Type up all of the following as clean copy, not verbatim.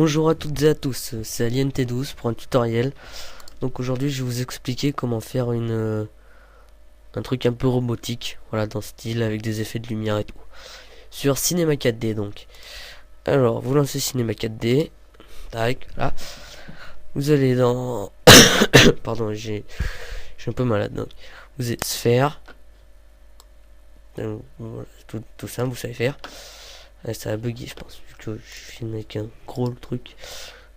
Bonjour à toutes et à tous, c'est Alien T12 pour un tutoriel. Donc aujourd'hui je vais vous expliquer comment faire un truc un peu robotique, voilà, dans ce style avec des effets de lumière et tout. Sur Cinema 4D donc. Alors vous lancez Cinema 4D, tac, là. Vous allez dans... Pardon, je suis un peu malade donc. Vous êtes sphère. Voilà, tout simple, vous savez faire. Ça a bugué je pense, vu que je filme avec un gros truc.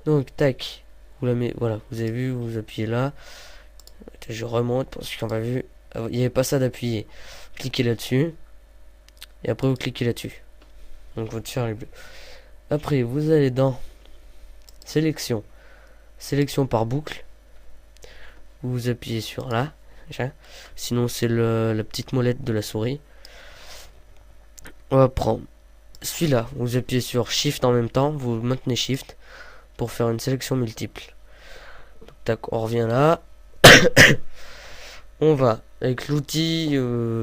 Donc tac, vous la mettez, voilà, vous avez vu, vous appuyez là. Je remonte parce qu'on va vu, il n'y avait pas ça d'appuyer. Cliquez là-dessus et après vous cliquez là-dessus. Donc votre sphère est bleue. Après vous allez dans sélection, sélection par boucle. Vous appuyez sur là. Sinon c'est la petite molette de la souris. On va prendre celui-là. Vous appuyez sur Shift en même temps. Vous maintenez Shift pour faire une sélection multiple. Donc, tac, on revient là. On va avec l'outil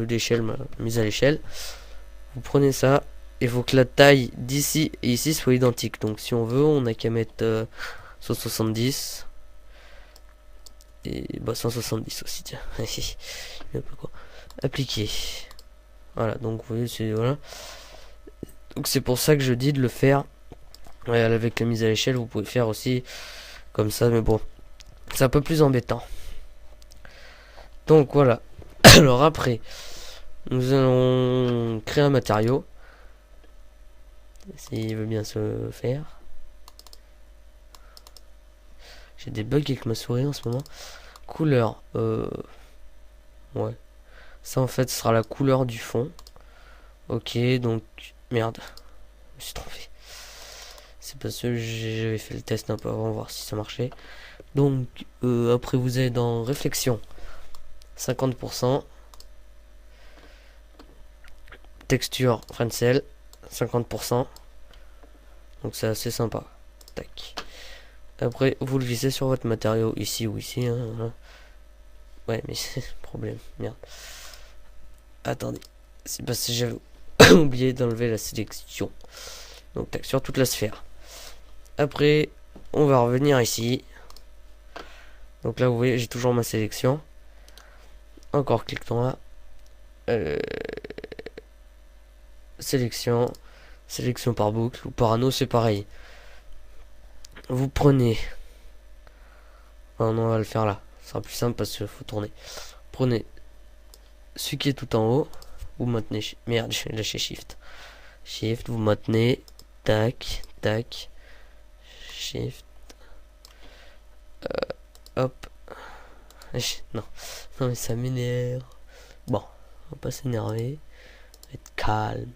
d'échelle, mise à l'échelle. Vous prenez ça. Il faut que la taille d'ici et ici soit identique. Donc si on veut, on n'a qu'à mettre 170. Et bah 170 aussi, tiens. Un peu quoi. Appliquer. Voilà, donc vous voyez, c'est voilà. Donc c'est pour ça que je dis de le faire. Ouais, avec la mise à l'échelle, vous pouvez faire aussi comme ça, mais bon, c'est un peu plus embêtant. Donc voilà. Alors après, nous allons créer un matériau. S'il veut bien se faire. J'ai des bugs avec ma souris en ce moment. Couleur. Ouais. Ça en fait ce sera la couleur du fond. Ok, donc... Merde. Je me suis trompé. C'est parce que j'avais fait le test un peu avant, voir si ça marchait. Donc, après vous allez dans réflexion. 50%. Texture Fresnel. 50%. Donc c'est assez sympa. Tac. Après, vous le vissez sur votre matériau, ici ou ici. Hein, voilà. Ouais, mais c'est le problème. Merde. Attendez. C'est parce que j'avais oublié d'enlever la sélection. Donc, tac, sur toute la sphère. Après, on va revenir ici. Donc là, vous voyez, j'ai toujours ma sélection. Encore, cliquons là. Sélection. Sélection par boucle ou par anneau, c'est pareil. Vous prenez... Oh non, on va le faire là. Ce sera plus simple parce qu'il faut tourner. Prenez celui qui est tout en haut. Vous maintenez... Merde, je vais lâcher Shift. Shift, vous maintenez. Tac, tac. Shift. Hop. Non. Non mais ça m'énerve. Bon, on va pas s'énerver. Être calme.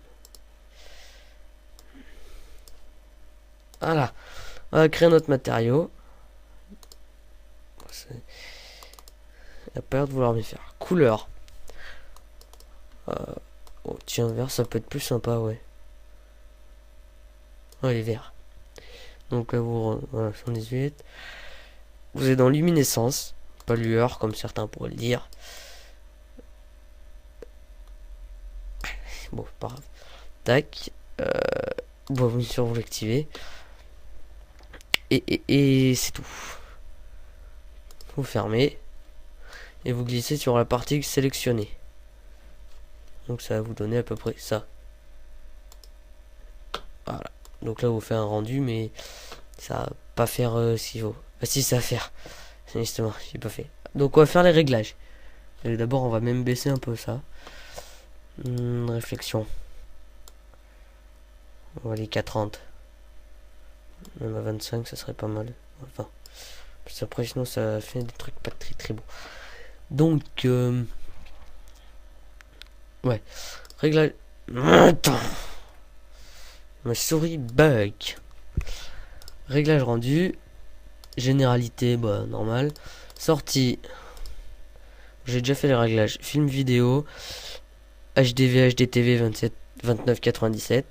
Voilà. On va créer notre matériau. Il a pas l'air de vouloir me faire. Couleur. Oh, tiens, vert, ça peut être plus sympa, ouais. Oh, il est vert. Donc, vous, voilà, 118. Vous êtes dans luminescence, pas lueur, comme certains pourraient le dire. Bon, pas grave. Tac. Bon, bien sûr, vous l'activez. Et c'est tout. Vous fermez. Et vous glissez sur la partie sélectionnée. Donc ça va vous donner à peu près ça. Voilà. Donc là vous faites un rendu, mais ça va pas faire ce qu'il faut. Ah si, ça va faire. Justement, j'ai pas fait. Donc on va faire les réglages. D'abord on va même baisser un peu ça. Réflexion. On va aller qu'à 30. Même à 25 ça serait pas mal. Enfin. Plus après sinon ça fait des trucs pas très très beaux. Donc ouais. Réglage. Attends. Ma souris bug. Réglage rendu. Généralité, bah normal. Sortie. J'ai déjà fait les réglages. Film vidéo. HDV, HDTV 27, 29,97.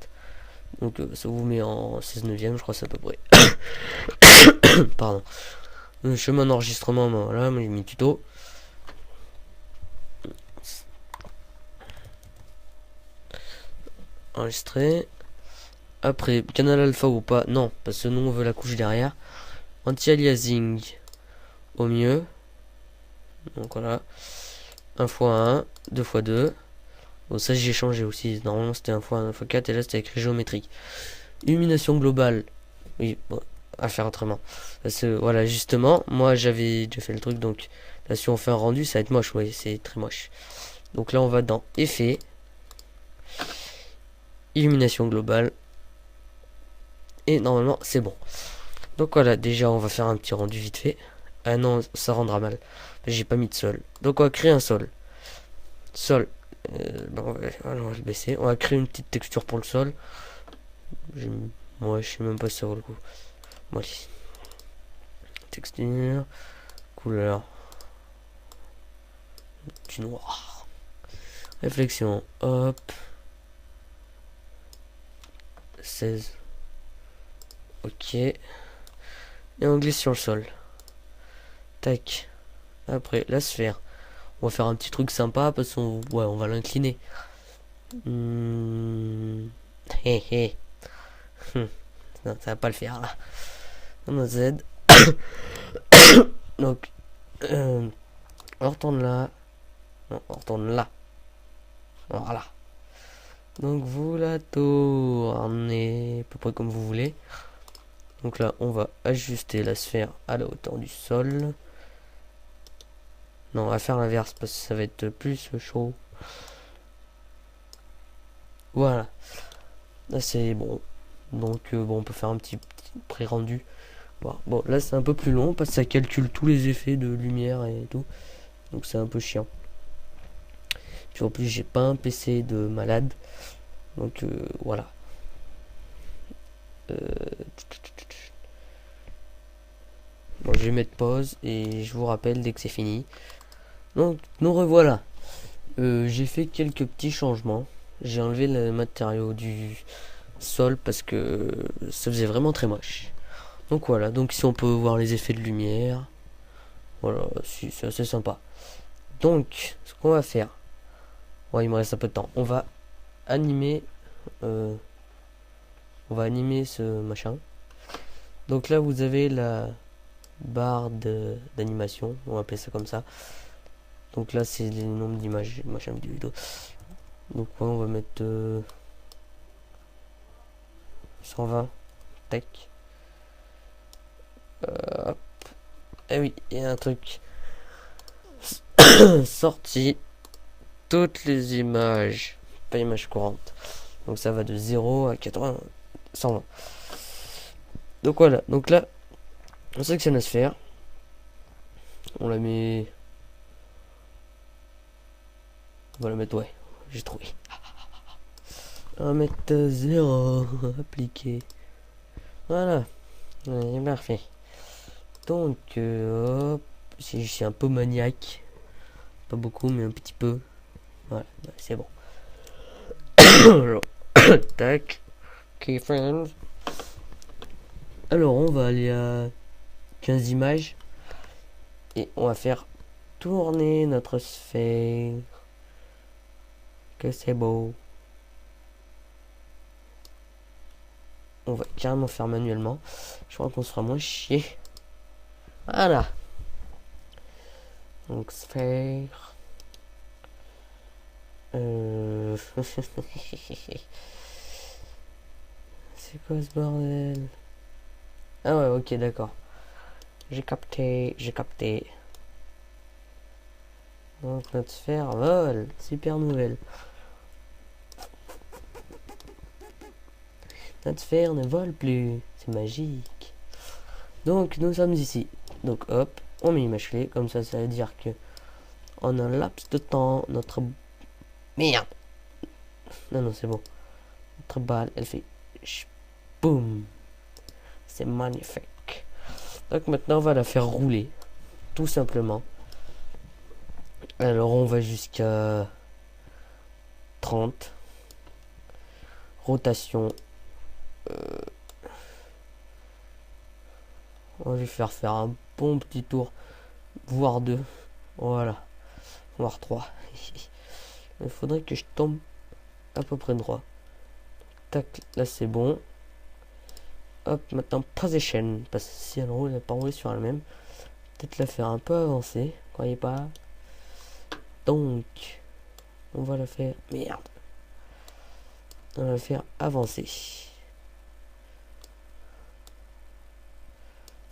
Donc ça vous met en 16 neuvième, je crois c'est à peu près. Pardon. Chemin d'enregistrement, voilà, j'ai mis tuto. Enregistrer. Après, canal alpha ou pas? Non, parce que nous on veut la couche derrière. Anti-aliasing au mieux. Donc voilà. 1 x 1, 2 x 2. Bon, ça j'ai changé aussi. Normalement c'était 1 x 1, 1 x 4 et là c'était écrit géométrique. Illumination globale. Oui, bon, à faire autrement. Parce que voilà, justement, moi j'avais déjà fait le truc, donc là si on fait un rendu, ça va être moche. Oui, c'est très moche. Donc là on va dans effet. Illumination globale. Et normalement c'est bon. Donc voilà, déjà on va faire un petit rendu vite fait. Ah non, ça rendra mal. J'ai pas mis de sol. Donc on va créer un sol. Sol. Bon, on va le baisser. On va créer une petite texture pour le sol. Moi je sais même pas si ça vaut le coup. Bon, allez. Texture. Couleur. Du noir. Réflexion. Hop. 16. Ok. Et on glisse sur le sol. Tac. Après, la sphère. On va faire un petit truc sympa parce qu'on ouais, on va l'incliner. Hé hé. Non, ça va pas le faire là. On a Z. Donc, on retourne là. Non, on retourne là. Voilà. Donc vous la tournez à peu près comme vous voulez. Donc là, on va ajuster la sphère à la hauteur du sol. Non, on va faire l'inverse parce que ça va être plus chaud. Voilà. Là, c'est bon. Donc, bon, on peut faire un petit pré-rendu. Bon, là, c'est un peu plus long parce que ça calcule tous les effets de lumière et tout. Donc, c'est un peu chiant. Puis en plus, j'ai pas un PC de malade. Donc, voilà. Bon, je vais mettre pause et je vous rappelle dès que c'est fini. Donc, nous revoilà. J'ai fait quelques petits changements. J'ai enlevé le matériau du sol parce que ça faisait vraiment très moche. Donc voilà, donc ici on peut voir les effets de lumière. Voilà, c'est assez sympa. Donc, ce qu'on va faire, ouais, il me reste un peu de temps. On va animer, ce machin. Donc là, vous avez la barre d'animation, on va appeler ça comme ça. Donc là, c'est les nombres d'images, machin vidéo. Donc ouais, on va mettre 120. Tac. Hop. Eh oui, il y a un truc. Sorti. Toutes les images. Pas images courantes. Donc ça va de 0 à 80. 120. Donc voilà. Donc là, on sélectionne la sphère. On la met. On va la mettre, ouais. J'ai trouvé. On va mettre 0. Appliquer. Voilà. Ouais, parfait. Donc, hop. Si je suis un peu maniaque. Pas beaucoup, mais un petit peu. Voilà, c'est bon. Tac. Keyframes. Alors, on va aller à 15 images. Et on va faire tourner notre sphère. Que c'est beau. On va carrément faire manuellement. Je crois qu'on se fera moins chier. Voilà. Donc sphère. C'est quoi ce bordel? Ah ouais, ok, d'accord. J'ai capté, j'ai capté. Donc notre sphère vole. Super nouvelle. Notre sphère ne vole plus. C'est magique. Donc nous sommes ici. Donc hop, on met une image clé. Comme ça veut dire que en un laps de temps, notre... Merde. Non, c'est bon. Notre balle, elle fait... Boum. C'est magnifique. Donc maintenant, on va la faire rouler. Tout simplement. Alors, on va jusqu'à 30. Rotation. On va lui faire un bon petit tour. Voire 2. Voilà. Voire 3. Il faudrait que je tombe à peu près droit. Tac, là c'est bon. Hop, maintenant position, parce que si elle roule, elle pas rouler sur elle-même. Peut-être la faire un peu avancer, croyez pas. Donc, on va la faire... Merde. On va la faire avancer.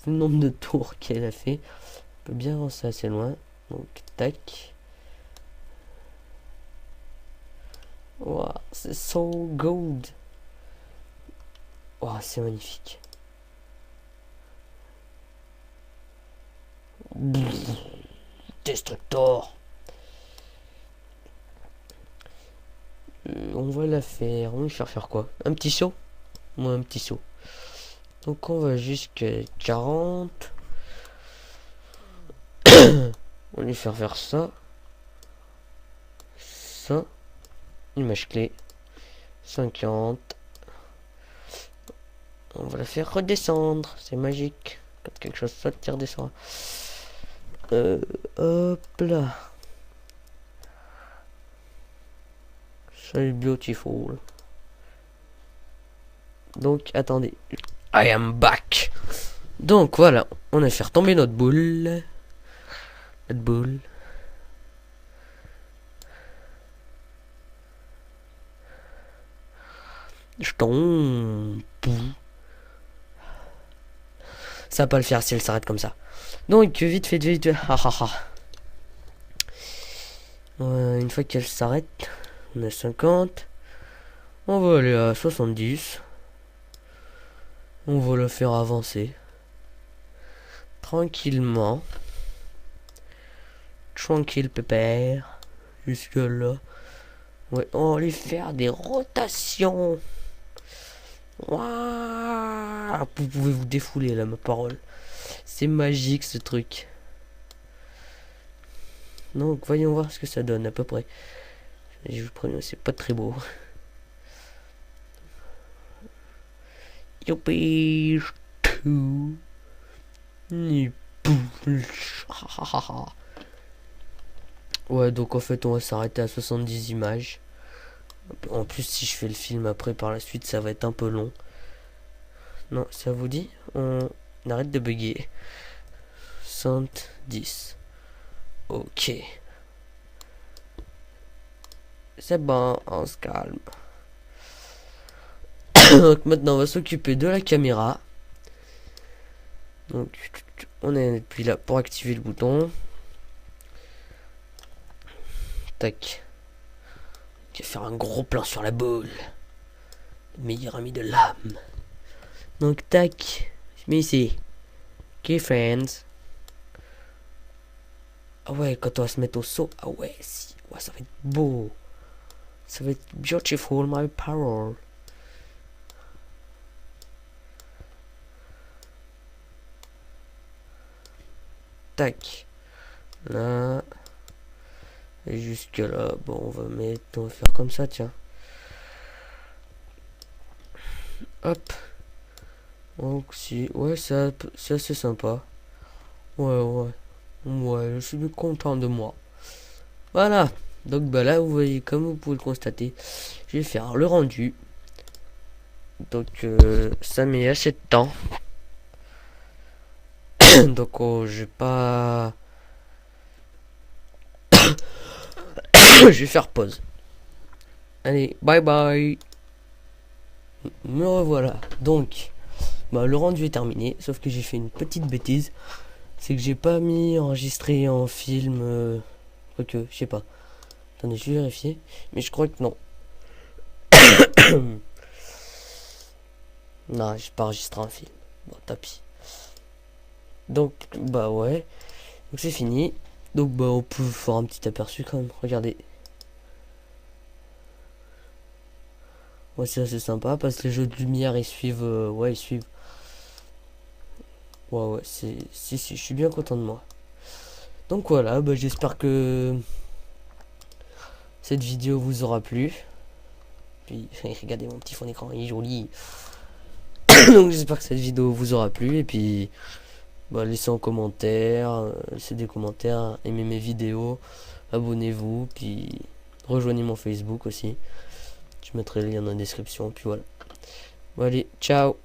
Le nombre de tours qu'elle a fait, on peut bien avancer assez loin. Donc, tac. Wow, c'est so good. Wow, c'est magnifique. Destructor. On va la faire. On va faire quoi? Un petit saut? Moi, un petit saut. Donc on va jusqu'à 40. On va lui faire ça. Ça. Image clé. 50. On va la faire redescendre. C'est magique. Quand quelque chose saute, il redescend. Hop là. C'est beautiful. Donc attendez. I am back. Donc voilà. On a fait tomber notre boule. Notre boule. Je tombe. Ça va pas le faire si elle s'arrête comme ça. Donc vite fait, vite. Une fois qu'elle s'arrête, on a 50. On va aller à 70. On va la faire avancer. Tranquillement. Tranquille pépère. Jusque là. Ouais, on va lui faire des rotations. Waouh, vous pouvez vous défouler là, ma parole. C'est magique ce truc. Donc voyons voir ce que ça donne à peu près. Je vous préviens, c'est pas très beau. Youpi. Ouais, donc en fait on va s'arrêter à 70 images. En plus si je fais le film après par la suite ça va être un peu long. Non, ça vous dit? On arrête de bugger. 110. Ok. C'est bon, on se calme. Donc maintenant on va s'occuper de la caméra. Donc on est puis là pour activer le bouton. Tac. On va faire un gros plan sur la boule. Le meilleur ami de l'âme. Donc tac. Je mets ici. Ok friends. Ah ouais, quand on va se mettre au saut. Ah ouais, si. Ouais, ça va être beau. Ça va être beautiful, my power. Tac. Là. Et jusque là. Bon, on va faire comme ça, tiens. Hop. Donc si. Ouais, c'est assez sympa. Ouais. Ouais, je suis content de moi. Voilà. Donc bah là, vous voyez, comme vous pouvez le constater, je vais faire le rendu. Donc ça met assez de temps. Donc je vais pas... je vais faire pause. Allez, bye bye. Me revoilà. Donc, bah, le rendu est terminé. Sauf que j'ai fait une petite bêtise. C'est que j'ai pas mis enregistré en film. Quoique, je sais pas. Attendez, je vais vérifier. Mais je crois que non. Non, j'ai pas enregistré en film. Bon, tant pis. Donc, bah ouais. Donc c'est fini. Donc bah on peut faire un petit aperçu quand même. Regardez. Ouais, c'est assez sympa parce que les jeux de lumière ils suivent. Ouais, ils suivent. Ouais, si, je suis bien content de moi. Donc voilà, bah, j'espère que cette vidéo vous aura plu. Puis regardez mon petit fond d'écran, il est joli. Donc j'espère que cette vidéo vous aura plu. Et puis bah, laissez en commentaire, laissez des commentaires, aimez mes vidéos, abonnez-vous, puis rejoignez mon Facebook aussi. Je mettrai le lien dans la description, puis voilà. Bon allez, ciao.